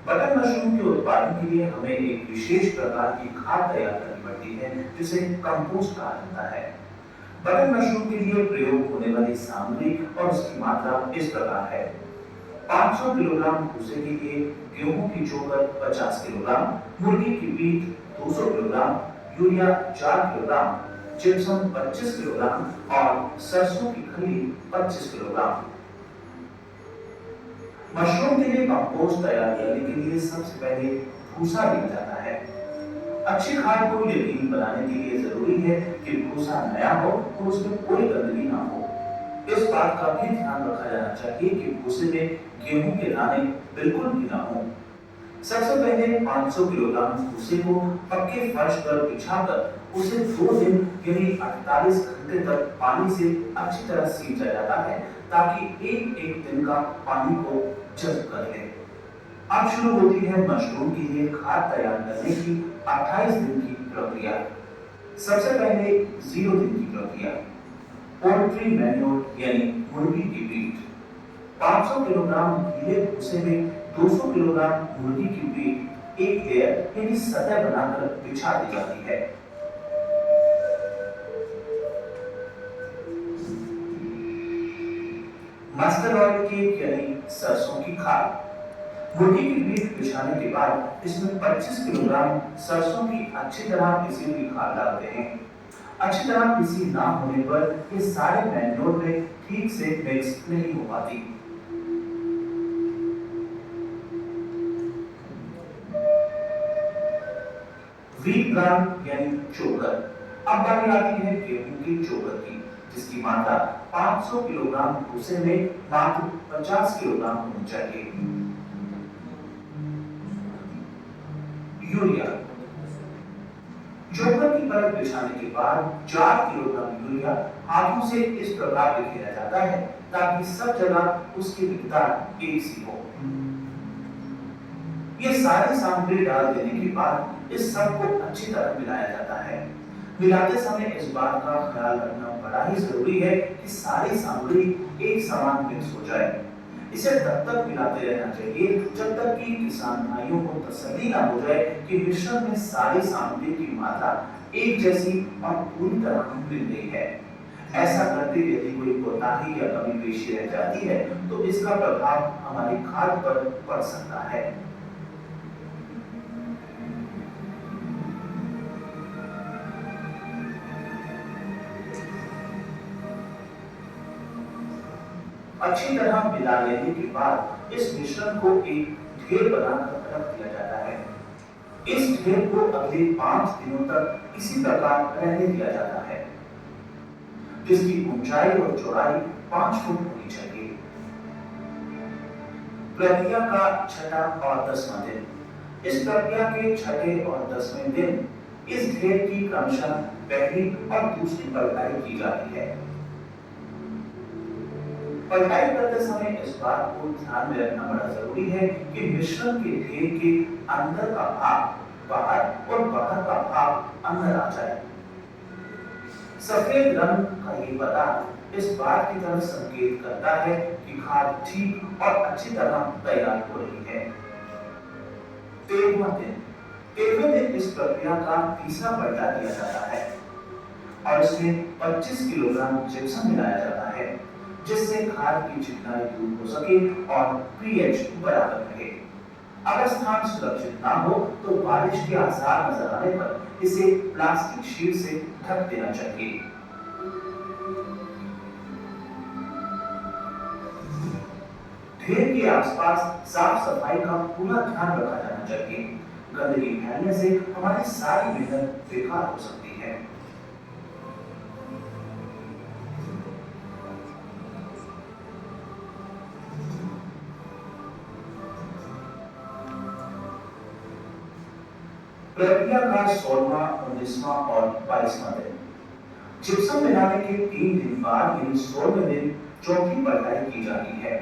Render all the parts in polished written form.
Button mushroom के उत्पादन के लिए हमें एक विशेष प्रकार की खाद तैयार करनी पड़ती है जिसे कंपोस्ट कहा जाता है। बटन मशरूम के लिए प्रयोग होने वाली सामग्री और उसकी मात्रा इस प्रकार है। 500 किलोग्राम भूसे के लिए गेहूं की चोकर 50 किलोग्राम, मुर्गी की पीठ 200 kilogram, urea 4 kilogram, gypsum 25 kilogram और सरसों की खली 25 किलोग्राम। मशरूम के लिए कंपोस्ट तैयार करने के लिए सबसे पहले भूसा लिया जाता है। अच्छी खाद को यकीनी बनाने के लिए जरूरी है कि भूसा नया हो और उसमें कोई गंदगी ना हो। इस बात का भी ध्यान रखा जाना चाहिए कि भूसे में गेहूं के दाने बिल्कुल भी ना हो। सबसे पहले 500 किलोग्राम भूसे को पक्के फर्श पर बिछाकर उसे 2 दिन यानी 48 घंटे तक पानी से अच्छी तरह सींचा जाता है ताकि एक एक दिन का पानी को जज़्ब कर ले। अब शुरू होती है मशरूम के लिए खाद तैयार करने की 28 दिन की प्रक्रिया। सबसे पहले 0 दिन की प्रक्रिया। पोल्ट्री मैन्योर यानी मुर्गी की पीठ। 500 किलोग्राम गीले भूसे में 200 किलोग्राम मुर्गी की पीठ एक लेयर यानी सतह बनाकर बिछा दी जाती है। मस्टर्ड ऑयल केक यानी सरसों की खाद। मुर्गी की पीठ बिछाने के बाद इसमें 25 किलोग्राम सरसों की अच्छी तरह पिसी हुई खाद डालते हैं। अच्छी तरह पिसी ना होने पर ये सारे मैन्योर में ठीक से मिक्स नहीं हो पाती। व्हीट ग्राम यानी चोकर। अब बारी आती है गेहूं की चोकर की, जिसकी मात्रा 500 किलोग्राम भूसे में मात्र 50 किलोग्राम होनी चाहिए। यूरिया। चोकर की परत बिछाने के बाद 4 किलोग्राम यूरिया हाथों से इस प्रकार बिखेरा जाता है ताकि सब जगह उसकी मिकदार एक सी हो। ये सारी सामग्री डाल देने के बाद इस सब को अच्छी तरह मिलाया जाता है। मिलाते समय इस बात का ख्याल रखना बड़ा ही जरूरी है कि सारी सामग्री एक समान मिक्स हो जाए। इसे तब तक मिलाते रहना चाहिए जब तक कि किसान भाइयों को तसल्ली ना हो जाए कि मिश्रण में सारी सामग्री की मात्रा एक जैसी और पूरी तरह मिल गई है। ऐसा करते यदि कोई कोताही या कमी पेशी रह जाती है तो इसका प्रभाव हमारी खाद पर पड़ सकता है। अच्छी तरह मिला लेने के बाद इस मिश्रण को एक ढेर बनाकर रख दिया जाता है। इस ढेर को अगले 5 दिनों तक इसी प्रकार रहने दिया जाता है, जिसकी ऊंचाई और चौड़ाई 5 फुट होनी चाहिए। प्रक्रिया का छठा और 10वां दिन। इस प्रक्रिया के छठे और 10वें दिन इस ढेर की क्रमशः पहली और दूसरी पलटाई की जाती है। पलटाई करते समय इस बात को ध्यान में रखना बड़ा जरूरी है कि मिश्रण के ढेर के अंदर का भाग बाहर और बाहर का भाग अंदर आ जाए। सफेद रंग का ये पदार्थ इस बात की तरफ संकेत करता है कि खाद ठीक और अच्छी तरह तैयार हो रही है। 13वां दिन। 13वें दिन इस प्रक्रिया का तीसरा पलटा किया जाता है और इसमें 25 किलोग्राम जिप्सम मिलाया जाता है, जिससे खाद की चिकनाई दूर हो सके और पीएच बराबर रहे। अगर स्थान सुरक्षित ना हो तो बारिश के आसार नजर आने पर इसे प्लास्टिक शीट से ढक देना चाहिए। ढेर के आसपास साफ सफाई का पूरा ध्यान रखा जाना चाहिए। गंदगी फैलने से हमारी सारी मेहनत बेकार हो सकती है। प्रक्रिया का 16वां, 19वां और 22वां दिन। जिप्सम मिलाने के 3 दिन बाद यानी 16वें दिन चौथी पलटाई की जाती है।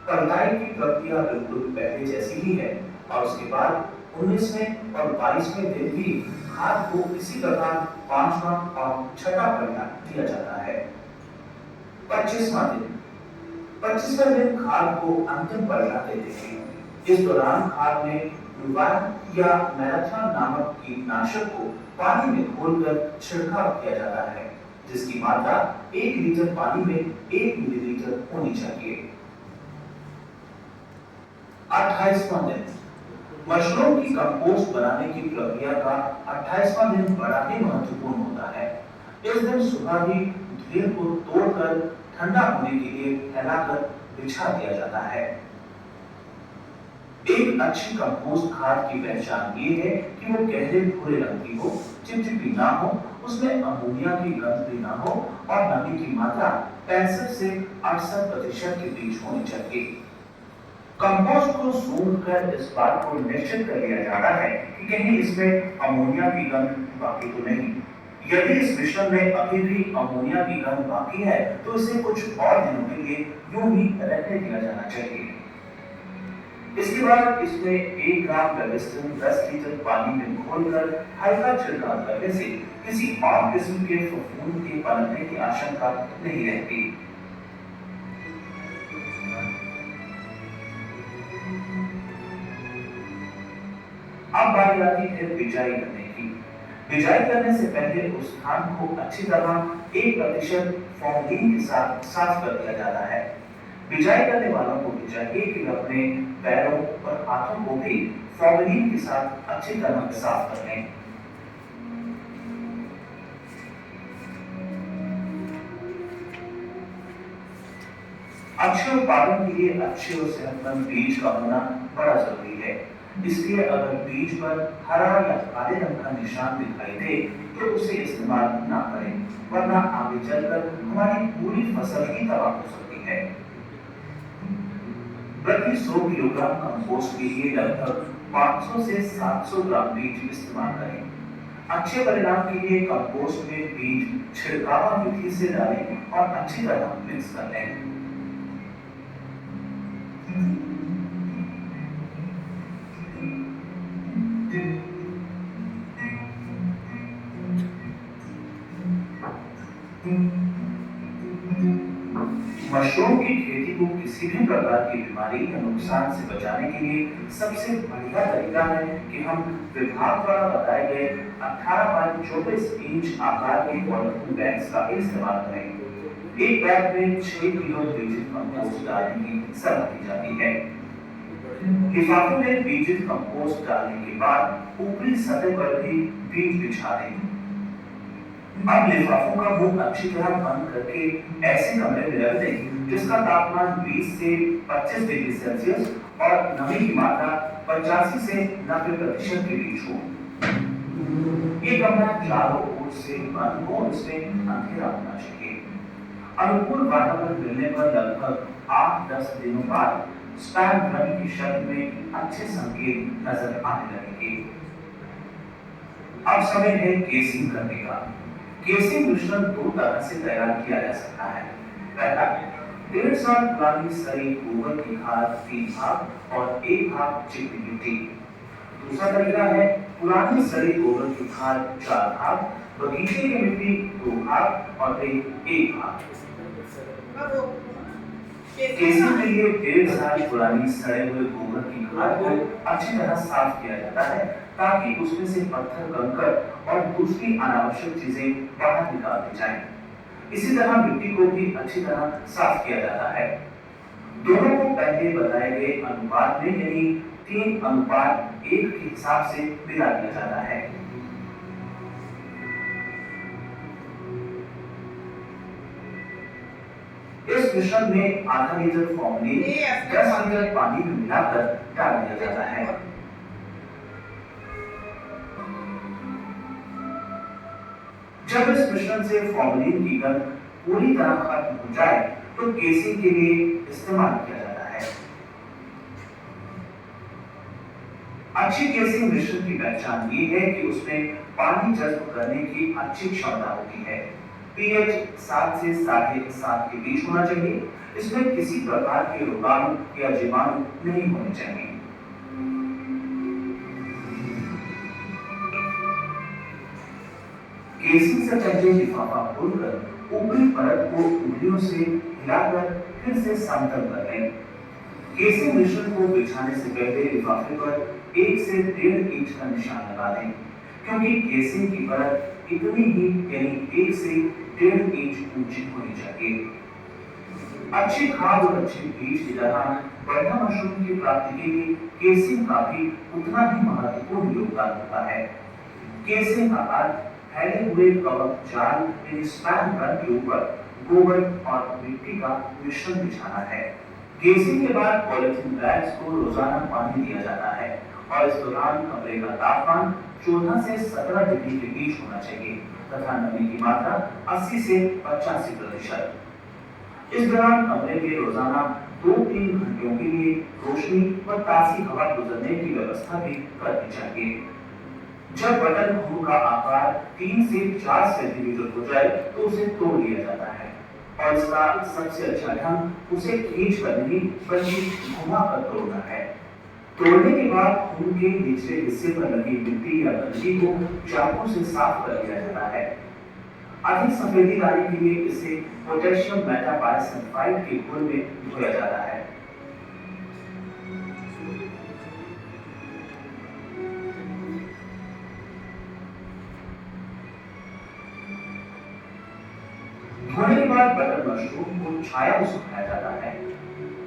पलटाई की प्रक्रिया बिल्कुल पहले जैसी ही है और उसके बाद 19वें और 22वें दिन भी खाद को इसी प्रकार 5वां और छठा पलटा दिया जाता है। 25वां दिन। 25वें दिन खाद को अंतिम पलटा देते हैं। इस दौरान खाद में ग्लूवान या मैलाथोन नामक कीटनाशक को पानी में घोलकर छिड़काव किया जाता है, जिसकी मात्रा 1 लीटर पानी में 1 मिलीलीटर होनी चाहिए। 28वां दिन मशरूम की कंपोस्ट बनाने की प्रक्रिया का 28वां दिन बड़ा ही महत्वपूर्ण होता है। इस दिन सुबह ही ढेर को तोड़कर ठंडा होने के लिए फैलाकर बिछा दिया जाता है। एक अच्छी कंपोस्ट खाद की पहचान ये है कि वो गहरे भूरे रंग की हो, चिपचिपी ना हो, उसमें अमोनिया की गंध भी ना हो और नमी की मात्रा 65 से 68% के बीच होनी चाहिए। कंपोस्ट को सूंघकर इस बात को निश्चित कर लिया जाता है कि कहीं इसमें अमोनिया की गंध बाकी तो नहीं। यदि इस मिश्रण में अभी भी अमोनिया की गंध बाकी है तो इसे कुछ और दिनों के लिए यूं ही रहने दिया जाना चाहिए। इसके बाद इसमें 1 ग्राम पेरिस्टिन 10 लीटर पानी में घोलकर हल्का छिड़काव करने से किसी और किस्म के फफूंद के पनपने की आशंका नहीं रहती। अब बारी आती है बिजाई करने की। बिजाई करने से पहले उस स्थान को अच्छी तरह 1% फॉर्मलिन के साथ साफ कर दिया जाता है। बिजाई करने वालों को भी चाहिए कि अपने पैरों और हाथों को भी फॉर्मलिन के साथ अच्छी तरह साफ कर लें। अच्छे उत्पादन के लिए अच्छे और सेहतमंद बीज का होना बड़ा जरूरी है। इसलिए अगर बीज पर हरा या काले रंग का निशान दिखाई दे तो उसे इस्तेमाल ना करें, वरना आगे चलकर हमारी पूरी फसल ही तबाह हो सकती है। प्रति 100 किलोग्राम कंपोस्ट के लिए लगभग 500 से 700 ग्राम बीज इस्तेमाल करें। अच्छे परिणाम के लिए कंपोस्ट में बीज छिड़काव विधि से डालें और अच्छी तरह मिक्स कर लें। मशरूम की खेती को किसी भी प्रकार की बीमारी या नुकसान से बचाने के लिए सबसे बढ़िया तरीका है कि हम विभाग द्वारा बताए गए 18 बाय 24 इंच आकार के पॉलीथीन बैग्स का इस्तेमाल करें। एक बैग में 6 किलो बीजित कंपोस्ट डालने की सलाह दी जाती है। लिफाफे में बीजित कंपोस्ट डालने के बाद ऊपरी सतह पर भी बीज बिछा दें। अब लिफाफों का मुंह अच्छी तरह बंद करके ऐसे कमरे में रख दें जिसका तापमान 20 से 25 डिग्री सेल्सियस और नमी की मात्रा 85 से 90% के बीच हो। ये कमरा चारों ओर से बंद हो, इसमें अंधेरा होना चाहिए। अनुकूल वातावरण मिलने पर लगभग 8-10 दिनों बाद स्पैम ध्वनि की शक्ल में अच्छे संकेत नजर आने लगेंगे। अब समय है केसिंग करने का। केसिंग मिश्रण 2 तरह से तैयार किया जा सकता है। पहला, 1.5 साल पुरानी सड़ी गोबर की खाद 3 भाग और 1 भाग चिकनी मिट्टी। दूसरा तरीका है पुरानी सड़ी गोबर की खाद 4 भाग, बगीचे की मिट्टी 2 भाग और 1 भाग। केसिंग के लिए 1.5 साल पुरानी सड़े हुए गोबर की खाद को अच्छी तरह साफ किया जाता है ताकि उसमें से पत्थर, कंकड़ और दूसरी अनावश्यक चीजें बाहर निकाल दी जाएं। इसी तरह मिट्टी को भी अच्छी तरह साफ किया जाता है। दोनों को पहले बताए गए अनुपात में यानी 3:1 के हिसाब से मिला दिया जाता है। इस मिश्रण में आधा लीटर फॉर्मलिन 10 लीटर पानी में मिलाकर डाल दिया जाता है। जब इस मिश्रण से फॉर्मलिन की गंध पूरी तरह खत्म हो जाए तो केसिंग के लिए इस्तेमाल किया जाता है। अच्छी केसिंग मिश्रण की पहचान ये है कि उसमें पानी जज्ब करने की अच्छी क्षमता होती है। पीएच 7 से 7.5 के बीच होना चाहिए। इसमें किसी प्रकार के रोगाणु या जीवाणु नहीं होने चाहिए। केसिंग से पहले लिफाफा खोलकर ऊपरी परत को उंगलियों से हिलाकर फिर से समतल कर लें। केसर मिश्रण को बिछाने से पहले लिफाफे पर 1 से 1.5 इंच का निशान लगा दें, क्योंकि केसिंग की परत इतनी ही यानी 1 से 1.5 इंच ऊंची होनी चाहिए। अच्छी खाद और अच्छे बीज की तरह बढ़िया मशरूम की प्राप्ति के लिए केसिंग का भी उतना ही महत्वपूर्ण योगदान होता है। केसिंग का अर्थ फैले हुए कवक जाल यानी स्पैम के ऊपर गोबर और मिट्टी का मिश्रण बिछाना है। केसिंग के बाद पॉलिथीन बैग्स को रोजाना पानी दिया जाता है और इस दौरान कमरे का तापमान 14 से 17 डिग्री के बीच होना चाहिए तथा नमी की मात्रा 80 से 85%। इस दौरान कमरे में रोजाना 2-3 घंटों के लिए रोशनी व ताजी हवा गुजरने की व्यवस्था भी करनी चाहिए। जब बटन घूम का आकार 3 से 4 सेंटीमीटर हो जाए तो उसे तोड़ लिया जाता है और इसका सबसे अच्छा ढंग उसे खींच कर नहीं बल्कि घुमा कर तोड़ना है। तोड़ने के बाद खून के निचले हिस्से पर लगी मिट्टी या गंदगी को चाकू से साफ कर लिया जाता है। अधिक सफेदी लाने के लिए इसे पोटेशियम मेटाबाइसल्फाइड के घोल में धोया जाता है। धोने के बाद बटर मशरूम को छाया में सुखाया जाता है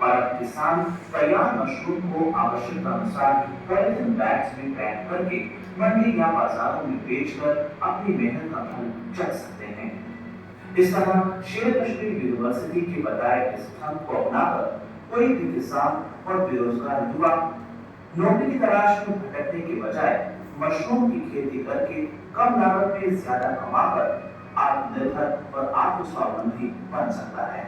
और अब किसान तैयार मशरूम को आवश्यकता अनुसार पॉलिथीन बैग्स में पैक करके मंडी या बाजारों में बेचकर अपनी मेहनत का फल चख सकते हैं। इस तरह शेर कश्मीर यूनिवर्सिटी के बताए इस ढंग को अपनाकर कोई भी किसान और बेरोजगार युवा नौकरी की तलाश में भटकने के बजाय मशरूम की खेती करके कम लागत में ज्यादा कमाकर आत्मनिर्भर और आत्मस्वावलंबी बन सकता है।